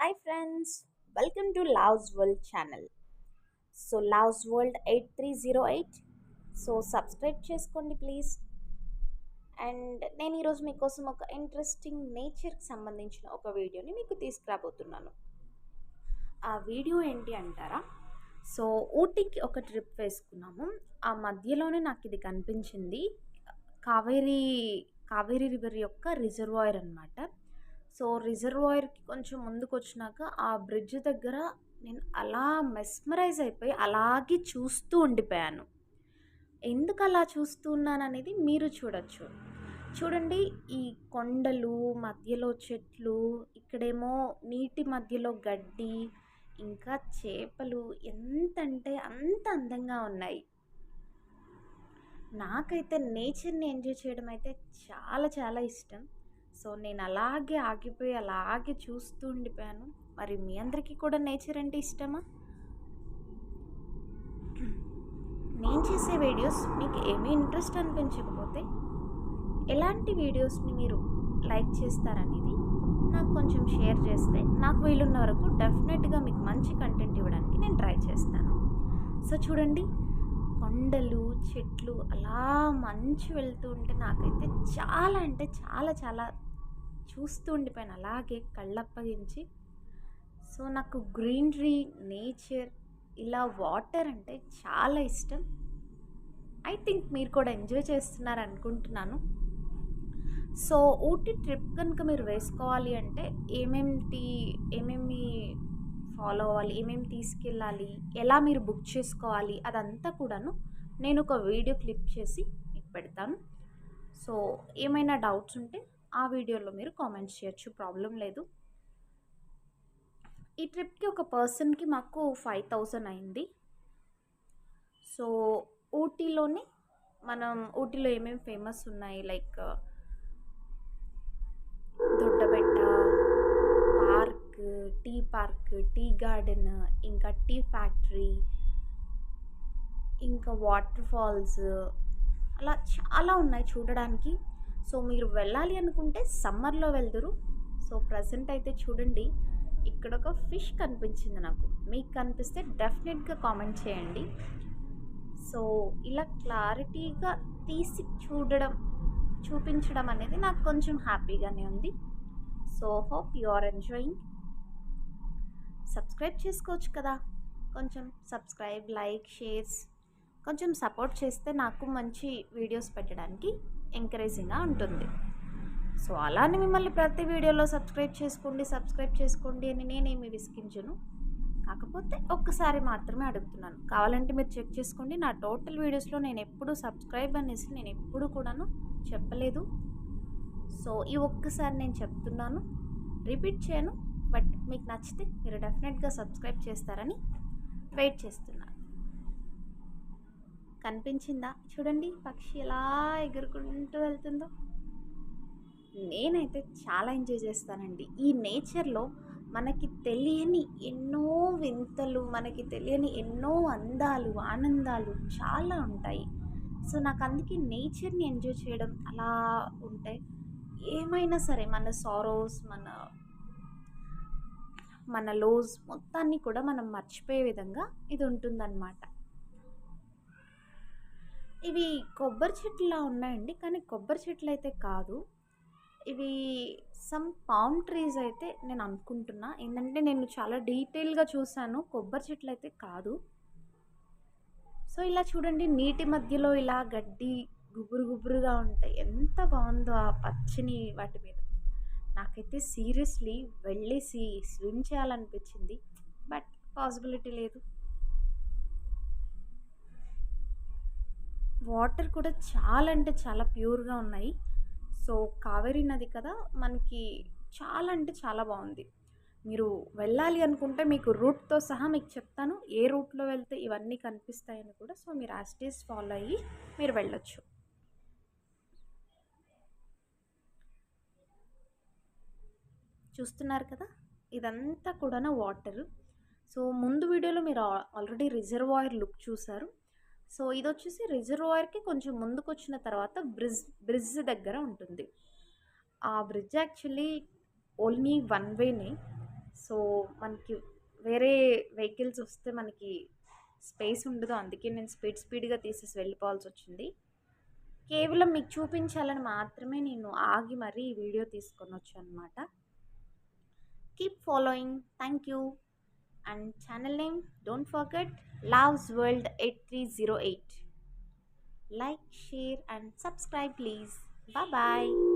Hi friends, welcome to Laos World channel. So Laos World 8308. So subscribe చేసుకోండి please. And నేను ఈరోజు మీకోసం ఒక ఇంట్రెస్టింగ్ నేచర్కి సంబంధించిన ఒక వీడియోని మీకు తీసుకురాబోతున్నాను. ఆ వీడియో ఏంటి అంటారా? సో ఊటీకి ఒక ట్రిప్ వేసుకున్నాము. ఆ మధ్యలోనే నాకు ఇది కనిపించింది. కావేరీ కావేరీ రివర్ యొక్క రిజర్వాయర్ అనమాట. సో రిజర్వాయర్కి కొంచెం ముందుకు వచ్చినాక ఆ బ్రిడ్జ్ దగ్గర నేను అలా మెస్మరైజ్ అయిపోయి అలాగే చూస్తూ ఉండిపోయాను. ఎందుకు అలా చూస్తూ ఉన్నాననేది మీరు చూడొచ్చు. చూడండి, ఈ కొండలు మధ్యలో చెట్లు, ఇక్కడేమో నీటి మధ్యలో గడ్డి, ఇంకా చేపలు ఎంత అంటే అంత అందంగా ఉన్నాయి. నాకైతే నేచర్ని ఎంజాయ్ చేయడం అయితే చాలా చాలా ఇష్టం. సో నేను అలాగే ఆగిపోయి అలాగే చూస్తూ ఉండిపోయాను. మరి మీ అందరికీ కూడా నేచర్ అంటే ఇష్టమా? నేను చేసే వీడియోస్ మీకు ఏమీ ఇంట్రెస్ట్ అనిపించకపోతే ఎలాంటి వీడియోస్ని మీరు లైక్ చేస్తారనేది నాకు కొంచెం షేర్ చేస్తే నాకు వీలున్న వరకు డెఫినెట్గా మీకు మంచి కంటెంట్ ఇవ్వడానికి నేను ట్రై చేస్తాను. సో చూడండి, కొండలు చెట్లు అలా మంచు వెళ్తూ ఉంటే నాకైతే చాలా అంటే చాలా చాలా చూస్తూ ఉండిపోయాను అలాగే కళ్ళప్పగించి. సో నాకు గ్రీనరీ, నేచర్, ఇలా వాటర్ అంటే చాలా ఇష్టం. ఐ థింక్ మీరు కూడా ఎంజాయ్ చేస్తున్నారు అనుకుంటున్నాను. సో ఊటీ ట్రిప్ కనుక మీరు వేసుకోవాలి అంటే ఏమేమి ఫాలో అవ్వాలి, ఏమేమి తీసుకెళ్ళాలి, ఎలా మీరు బుక్ చేసుకోవాలి, అదంతా కూడాను నేను ఒక వీడియో క్లిప్ చేసి మీకు పెడతాను. సో ఏమైనా డౌట్స్ ఉంటే ఆ వీడియోలో మీరు కామెంట్స్ చేయొచ్చు, ప్రాబ్లం లేదు. ఈ ట్రిప్కి ఒక పర్సన్కి మాకు 5000 అయింది. సో ఊటీలోనే ఊటీలో ఏమేమి ఫేమస్ ఉన్నాయి, like Doddabetta park, tea garden, ఇంకా టీ ఫ్యాక్టరీ, ఇంకా వాటర్ ఫాల్స్, అలా చాలా ఉన్నాయి చూడడానికి. సో మీరు వెళ్ళాలి అనుకుంటే సమ్మర్లో వెళ్దురు. సో ప్రజెంట్ అయితే చూడండి, ఇక్కడ ఒక ఫిష్ కనిపించింది నాకు. మీకు కనిపిస్తే డెఫినెట్గా కామెంట్ చేయండి. సో ఇలా క్లారిటీగా తీసి చూపించడం అనేది నాకు కొంచెం హ్యాపీగానే ఉంది. So hope you are enjoying. Subscribe చేసుకోవచ్చు కదా, కొంచెం సబ్స్క్రైబ్, లైక్, షేర్స్ కొంచెం సపోర్ట్ చేస్తే నాకు మంచి వీడియోస్ పెట్టడానికి ఎంకరేజింగ్గా ఉంటుంది. సో అలానే మిమ్మల్ని ప్రతి వీడియోలో సబ్స్క్రైబ్ చేసుకోండి అని నేనేమి విసిగించను. కాకపోతే ఒక్కసారి మాత్రమే అడుగుతున్నాను. కావాలంటే మీరు చెక్ చేసుకోండి. నా టోటల్ వీడియోస్లో నేను ఎప్పుడు సబ్స్క్రైబ్ అనేసి నేను ఎప్పుడు కూడాను చెప్పలేదు. సో ఈ ఒక్కసారి నేను చెప్తున్నాను, రిపీట్ చేయను. బట్ మీకు నచ్చితే మీరు డెఫినెట్గా సబ్స్క్రైబ్ చేస్తారని వెయిట్ చేస్తున్నాను. కనిపించిందా? చూడండి పక్షి ఎలా ఎగురుకుంటూ వెళ్తుందో. నేనైతే చాలా ఎంజాయ్ చేస్తానండి. ఈ నేచర్లో మనకి తెలియని ఎన్నో వింతలు, మనకి తెలియని ఎన్నో అందాలు, ఆనందాలు చాలా ఉంటాయి. సో నాకు అందుకే నేచర్ని ఎంజాయ్ చేయడం అలా ఉంటే ఏమైనా సరే మన సారోస్, మన లోస్ మొత్తాన్ని కూడా మనం మర్చిపోయే విధంగా ఇది ఉంటుందన్నమాట. ఇవి కొబ్బరి చెట్లులా ఉన్నాయండి, కానీ కొబ్బరి చెట్లు అయితే కాదు. ఇవి సమ్ పామ్ ట్రీస్ అయితే నేను అనుకుంటున్నా. ఏంటంటే నేను చాలా డీటెయిల్గా చూసాను, కొబ్బరి చెట్లు అయితే కాదు. సో ఇలా చూడండి, నీటి మధ్యలో ఇలా గడ్డి గుబురుగా ఉంటాయి. ఎంత బాగుందో ఆ పచ్చని వాటి మీద. నాకైతే సీరియస్లీ వెళ్ళేసి స్విమ్ చేయాలనిపించింది, బట్ పాసిబిలిటీ లేదు. వాటర్ కూడా చాలా అంటే చాలా ప్యూర్గా ఉన్నాయి. సో కావేరీ నది కదా, మనకి చాలా అంటే చాలా బాగుంది. మీరు వెళ్ళాలి అనుకుంటే మీకు రూట్తో సహా మీకు చెప్తాను, ఏ రూట్లో వెళ్తే ఇవన్నీ కనిపిస్తాయని కూడా. సో మీరు యాస్టీస్ ఫాలో అయ్యి మీరు వెళ్ళొచ్చు. చూస్తున్నారు కదా, ఇదంతా కూడా వాటర్. సో ముందు వీడియోలో మీరు ఆల్రెడీ రిజర్వాయర్ లుక్ చూసారు. సో ఇది వచ్చేసి రిజర్వాయర్కి కొంచెం ముందుకు వచ్చిన తర్వాత బ్రిడ్జ్ దగ్గర ఉంటుంది. ఆ బ్రిడ్జ్ యాక్చువల్లీ ఓన్లీ వన్ వేనే. సో మనకి వేరే వెహికల్స్ వస్తే మనకి స్పేస్ ఉండదు, అందుకే నేను స్పీడ్గా తీసేసి వెళ్ళిపోవాల్సి వచ్చింది. కేవలం మీకు చూపించాలని మాత్రమే నేను ఆగి మరీ ఈ వీడియో తీసుకొని వచ్చాను అనమాట. Keep following, thank you. And channel name don't forget, loves world 8308. Like, share and subscribe please. Bye bye.